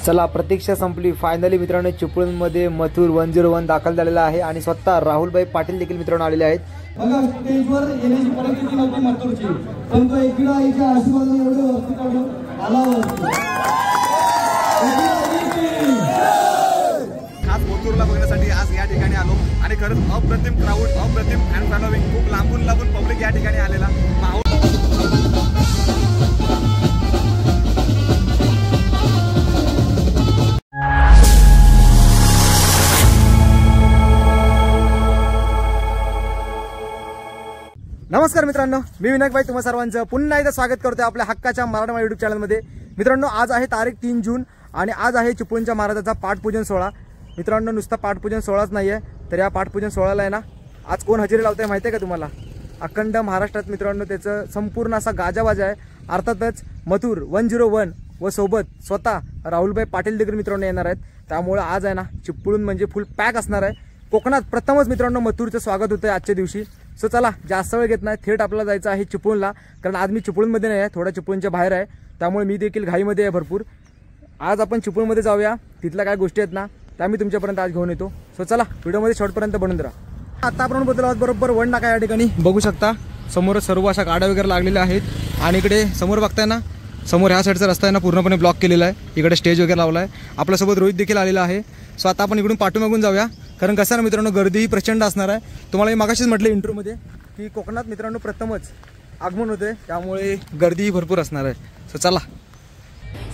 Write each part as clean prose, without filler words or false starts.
चला प्रतीक्षा संपली। फायनली मित्रांनो चिपळूणमध्ये मथुर 101 दाखल झालेला आहे आणि स्वतः राहुलभाई पाटील देखील मित्रांनो आलेले आहेत। बघा स्टेजवर येण्याची परिस्थिती नव्हती मथुरची, पण तो एकदा आईच्या आशीर्वादाने एवढे वरती काढून आला खास मथुरला बघण्यासाठी आज या ठिकाणी आलो आणि खरंच अप्रतिम क्राऊड, अप्रतिम फॅन फॉलोविंग, खूप लांबून लांबून पब्लिक या ठिकाणी आलेला। नमस्कार मित्रांनो, मी विनायक भाई तुम्हा सर्वांचं पुन्हा एकदा स्वागत करतोय आपल्या हक्काच्या मराठवाडा YouTube चॅनलमध्ये। मित्रांनो आज आहे तारीख 3 जून आणि आज आहे चिपळूणच्या महाराजाचा पाठपूजन सोहळा। मित्रांनो नुसता पाठपूजन सोहळाच नाहीये, तर या पाठपूजन सोहळ्याला आहे ना आज कोण हजेरी लावतंय माहिती आहे का तुम्हाला? अखंड महाराष्ट्रात मित्रांनो त्याचं संपूर्ण असा गाजावाजा आहे। अर्थातच मथुर 101 व सोबत स्वतः राहुलभाई पाटील देखील मित्रांनो येणार आहेत। त्यामुळे आज आहे ना चिपळूण म्हणजे फुल पॅक असणार आहे। कोकणात प्रथमच मित्रांनो मथुरचं स्वागत होतंय आजच्या दिवशी। सो चला जास्त वेळ घेत नाही, थेट आपल्याला जायचं आहे चिपळूणला, कारण आज मी चिपळूणमध्ये नाही आहे, थोडा चिपळूणच्या बाहेर आहे, त्यामुळे मी देखील घाईमध्ये आहे भरपूर। आज आपण चिपळूणमध्ये जाऊया, तिथल्या काय गोष्टी आहेत ना त्या मी तुमच्यापर्यंत आज घेऊन येतो। सो चला व्हिडिओमध्ये शेवटपर्यंत बनून राहा। आता आपण बदल आहोत बरोबर वण नाका या ठिकाणी, बघू शकता समोर सर्व अशा गाड्या वगैरे लागलेल्या आहेत आणि इकडे समोर बघताय ना, समोर ह्या साईडचा रस्ता आहे ना पूर्णपणे ब्लॉक केलेला आहे। इकडे स्टेज वगैरे लावला आहे, आपल्यासोबत रोहित देखील आलेला आहे। सो आता आपण इकडून पाठीमागून जाऊया, कारण कसं ना मित्रांनो गर्दीही प्रचंड असणार आहे। तुम्हाला मी मागाशीच म्हटलं इंट्रोमध्ये की कोकणात मित्रांनो प्रथमच आगमन होते, त्यामुळे गर्दीही भरपूर असणार आहे। सो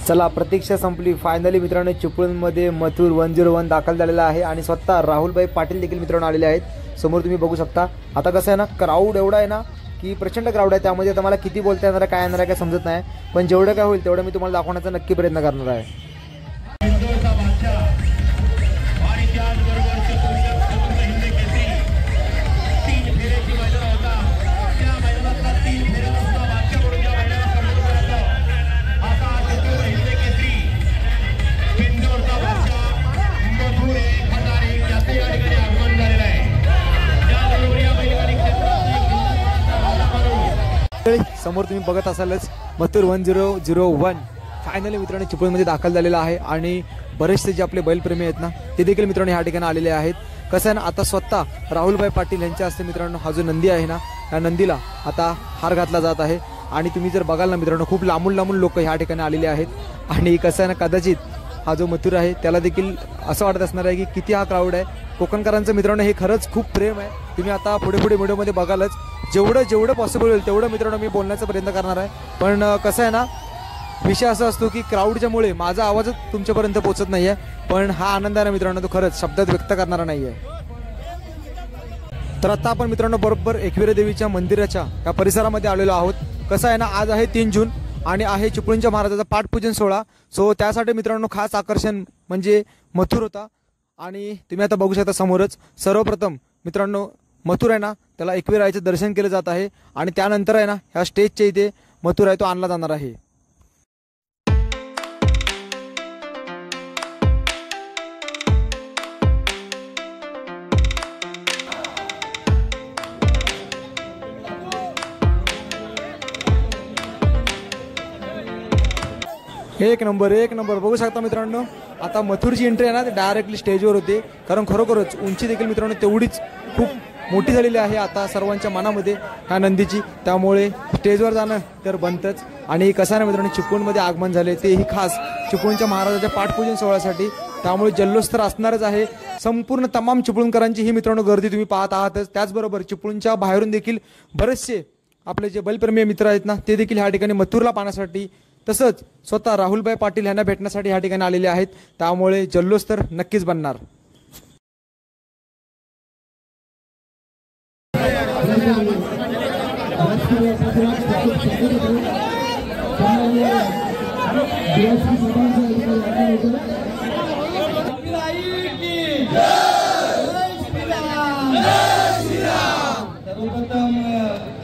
चला प्रतीक्षा संपली। फायनली मित्रांनो चिपळूणमध्ये मथुर 101 दाखल झालेला आहे आणि स्वतः राहुलभाई पाटील देखील मित्रांनो आलेले आहेत। समोर तुम्ही बघू शकता। आता कसं आहे ना क्राऊड एवढा आहे ना की प्रचंड क्राऊड आहे, त्यामध्ये आता मला किती बोलता येणार आहे काय येणार आहे काय समजत नाही, पण जेवढं काय होईल तेवढं मी तुम्हाला दाखवण्याचा नक्की प्रयत्न करणार आहे। समोर तुम्ही बघत असालच मथुर 1001 फायनली मित्रांनो चिपळूणमध्ये दाखल झालेला आहे आणि बरेचसे जे आपले बैलप्रेमी आहेत ना ते देखील मित्रांनो ह्या ठिकाणी आलेले आहेत। कसं आहे ना आता स्वतः राहुलभाई पाटील यांच्या हस्ते मित्रांनो हा जो नंदी आहे ना त्या नंदीला आता हार घातला जात आहे आणि तुम्ही जर बघाल ना मित्रांनो खूप लांबून लांबून लोक ह्या ठिकाणी आलेले आहेत आणि कसं आहे ना कदाचित हा जो मथुर आहे त्याला देखील असं वाटत असणार आहे की किती हा क्राऊड आहे। कोकणकरांचं मित्रांनो हे खरंच खूप प्रेम आहे। तुम्ही आता पुढे व्हिडिओमध्ये बघालच, जेवढं पॉसिबल होईल तेवढं मित्रांनो मी बोलण्याचा प्रयत्न करणार आहे। पण कसं आहे ना विषय असा असतो की क्राऊडच्यामुळे माझा आवाजच तुमच्यापर्यंत पोहोचत नाही आहे, पण हा आनंद आहे ना मित्रांनो तो खरंच शब्दात व्यक्त करणारा नाही आहे। तर आता आपण मित्रांनो बरोबर एकविरा देवीच्या मंदिराच्या या परिसरामध्ये आलेलो आहोत। कसं आहे ना आज आहे 3 जून आणि आहे चिपळूणच्या महाराजाचा पाठपूजन सोहळा। सो त्यासाठी मित्रांनो खास आकर्षण म्हणजे मथुर होता आणि तुम्ही आता बघू शकता समोरच। सर्वप्रथम मित्रांनो मथुर आहे ना त्याला एकविरायचं दर्शन केलं जात आहे आणि त्यानंतर आहे ना ह्या स्टेजच्या इथे मथुर आहे तो आणला जाणार आहे। एक नंबर बघू शकता मित्रांनो। आता मथुरची एंट्री आहे ना ते डायरेक्टली स्टेजवर होते, कारण खरोखरच उंची देखील मित्रांनो तेवढीच खूप मोठी झालेली आहे आता सर्वांच्या मनामध्ये ह्या नंदीची, त्यामुळे स्टेजवर जाणं तर बनतंच। आणि कसं ना मित्रांनो चिपळूणमध्ये आगमन झाले तेही खास चिपळूणच्या महाराजाच्या पाठपूजन सोहळ्यासाठी, त्यामुळे जल्लोष तर असणारच आहे। संपूर्ण तमाम चिपळूणकरांची ही मित्रांनो गर्दी तुम्ही पाहत आहातच। त्याचबरोबर चिपळूणच्या बाहेरून देखील बरेचसे आपले जे बैलप्रेमी मित्र आहेत ना ते देखील ह्या ठिकाणी मथुरला पाहण्यासाठी तसंच स्वतः राहुलभाई पाटील यांना भेटण्यासाठी ह्या ठिकाणी आलेले आहेत, त्यामुळे जल्लोष तर नक्कीच बनणार।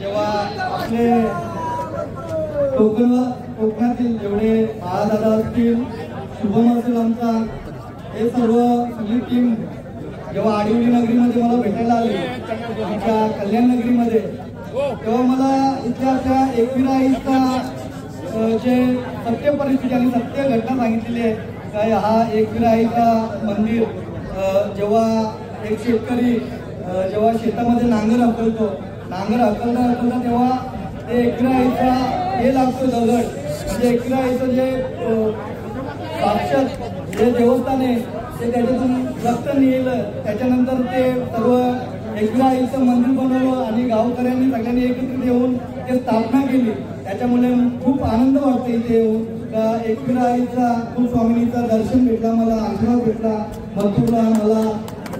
जेव्हा आपले कोकणातील जेवढे महादादा असतील, शुभम असेल आमचा, हे सगळी टीम जेव्हा आडिवली नगरीमध्ये मला भेटायला आले आमच्या कल्याण नगरीमध्ये, तेव्हा मला इथल्या त्या एकविरा आईचा जे सत्य परिस्थिती आणि सत्य घटना सांगितलेली आहे काय हा एकविराईचा मंदिर जेव्हा एक शेतकरी जेव्हा शेतामध्ये नांगर हकलतो, नांगर हकलता तेव्हा ते एकविराईचा हे लागतो दगड, म्हणजे एकविराईचं जे साक्षात जे देवस्थान आहे ते त्याच्यातून रक्त निघालं. त्याच्यानंतर ते सर्व एकविराईचं मंदिर बनवलं आणि गावकऱ्यांनी सगळ्यांनी एकत्रित येऊन ते स्थापना केली. त्याच्यामुळे खूप आनंद वाटतो इथे येऊन. एकविराईचा कुलस्वामिनीचा दर्शन भेटला, मला आशीर्वाद भेटला. मथुरला मला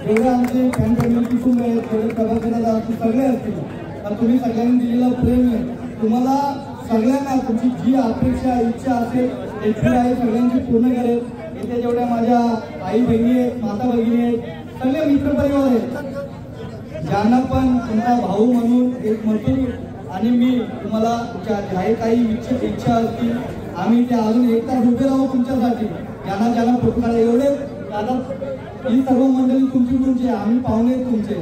एवढे आमचे फॅन फॅमिली तिथून आहेत, थोडे प्रभाकरला सगळे असतील. तुम्ही सगळ्यांनी दिलेलं प्रेम आहे. तुम्हाला सगळ्यांना तुमची जी अपेक्षा इच्छा असेल एकविराई सगळ्यांची पूर्ण करेल. इथे जेवढ्या माझ्या आई बहिणी आहेत, माता भगिनी आहेत, सगळे मित्रपरिवार आहेत, ज्यांना पण तुमचा भाऊ म्हणून एक मथुर आणि मी तुम्हाला ज्या काही इच्छा असतील आम्ही ते अजून एक तास उभे राहू तुमच्यासाठी. ज्यांना पुरस्कार एवढे दादा ही सर्व मंडळी तुमची तुमची आम्ही पाहुणे तुमचे.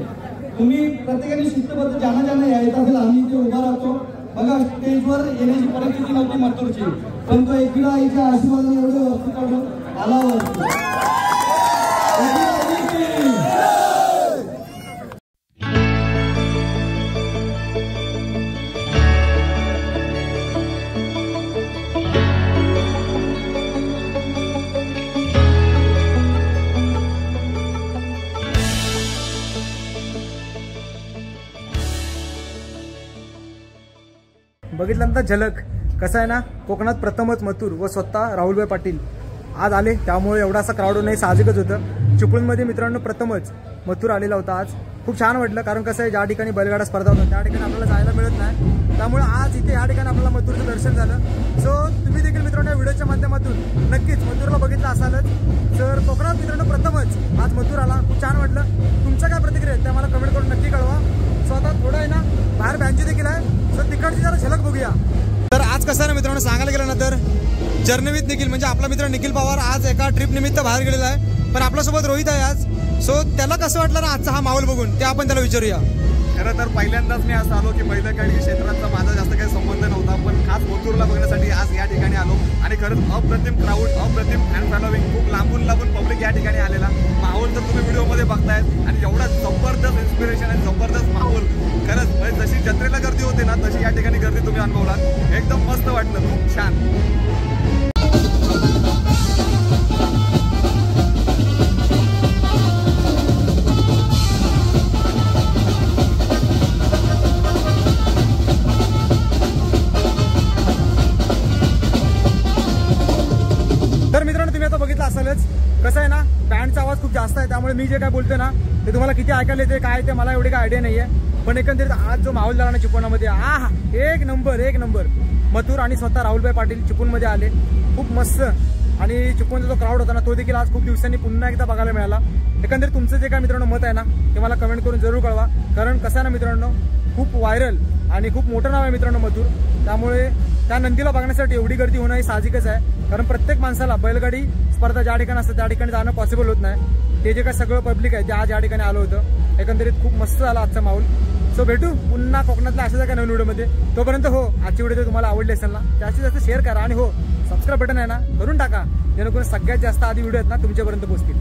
तुम्ही प्रत्येकाने शिस्तबद्ध ज्यांना यायचं असेल आम्ही ते उभा राहतो. बघा स्टेजवर येण्याची परिस्थिती नव्हती मथुरची, पण तो एकविराईच्या आशीर्वादाने एवढे वस्तू काढून आला होता. बघितल्यानंतर झलक कसं आहे ना, कोकणात प्रथमच मथुर व स्वतः राहुलभाई पाटील आज आले, त्यामुळे एवढासा क्राऊड नाही साहजिकच होतं. चिपळूणमध्ये मित्रांनो प्रथमच मथुर आलेला होता. आज खूप छान वाटलं, कारण कसं आहे ज्या ठिकाणी बैलगाडा स्पर्धा होतात त्या ठिकाणी आपल्याला जायला मिळत नाही, त्यामुळे आज इथे या ठिकाणी आपल्याला मथुरचं दर्शन झालं. सो तुम्ही देखील मित्रांनो या व्हिडिओच्या माध्यमातून नक्कीच मथुरला बघितलं असालच. तर कोकणात मित्रांनो प्रथमच आज मथुर आला, खूप छान वाटलं. तुमच्या काय प्रतिक्रिया आहेत त्या मला कमेंट करून नक्की कळवा. सो आता थोडं आहे ना बाहेर बँची देखील आहे, सो तिकडची जरा झलक बघूया. तर आज कसं आहे ना मित्रांनो, सांगायला गेलं ना तर जर्नी विथ निखिल म्हणजे आपला मित्र निखिल पवार आज एका ट्रिप निमित्त बाहेर गेलेला आहे, पण आपल्यासोबत रोहित आहे आज. सो त्याला कसं वाटलं ना आजचा हा माहोल बघून ते आपण त्याला विचारूया. खरं तर पहिल्यांदाच मी असं आलो की बैलगाडी क्षेत्राचा माझा जास्त काही संबंध नव्हता, पण खास मथुरला बघण्यासाठी आज या ठिकाणी आलो. आणि खरंच अप्रतिम क्राऊड, अप्रतिम फॅन फॉलोविंग, खूप लांबून पब्लिक या ठिकाणी आलेला. माहोल तर तुम्ही व्हिडिओमध्ये बघतायत आणि एवढा जबरदस्त इन्स्पिरेशन आणि जबरदस्त माहोल. खरंच म्हणजे जशी जत्रेला गर्दी होते ना तशी या ठिकाणी गर्दी तुम्ही अनुभवलात. एकदम मस्त वाटलं, खूप छान. तर मित्रांनो तुम्ही आता बघितलं असेलच, कसं आहे ना बँडचा आवाज खूप जास्त आहे, त्यामुळे मी जे काय बोलतोय ना ते तुम्हाला किती ऐकायला येते काय ते मला एवढी काय आयडिया नाहीये. पण एकंदरीत आज जो माहोल झाला ना चिपळूणमध्ये, एक नंबर मथुर आणि स्वतः राहुलभाई पाटील चिपळूणमध्ये आले, खूप मस्त. आणि चिपळूणचा जो क्राऊड होता ना तो देखील आज खूप दिवसांनी पुन्हा एकदा बघायला मिळाला. एकंदरीत तुमचं जे काय मित्रांनो मत आहे ना ते मला कमेंट करून जरूर कळवा, कारण कसं आहे ना मित्रांनो खूप व्हायरल आणि खूप मोठं नाव आहे मित्रांनो मथुर, त्यामुळे त्या नंदीला बघण्यासाठी एवढी गर्दी होणं हे साहजिकच आहे. कारण प्रत्येक माणसाला बैलगाडी स्पर्धा ज्या ठिकाणी असतात त्या ठिकाणी जाणं पॉसिबल होत नाही. ते जे काय सगळं पब्लिक आहे ते आज या ठिकाणी आलं होतं. एकंदरीत खूप मस्त झाला आजचा माहोल. सो भेटू पुन्हा कोकणातल्या अशाच एका नवीन व्हिडिओमध्ये. तोपर्यंत हो आजची व्हिडिओ तुम्हाला आवडली असेल ना जास्तीत जास्त शेअर करा आणि हो सबस्क्राईब बटन आहे ना करून टाका, जेणेकरून सगळ्यात जास्त आधी व्हिडिओ आहेत ना तुमच्यापर्यंत पोहोचतील.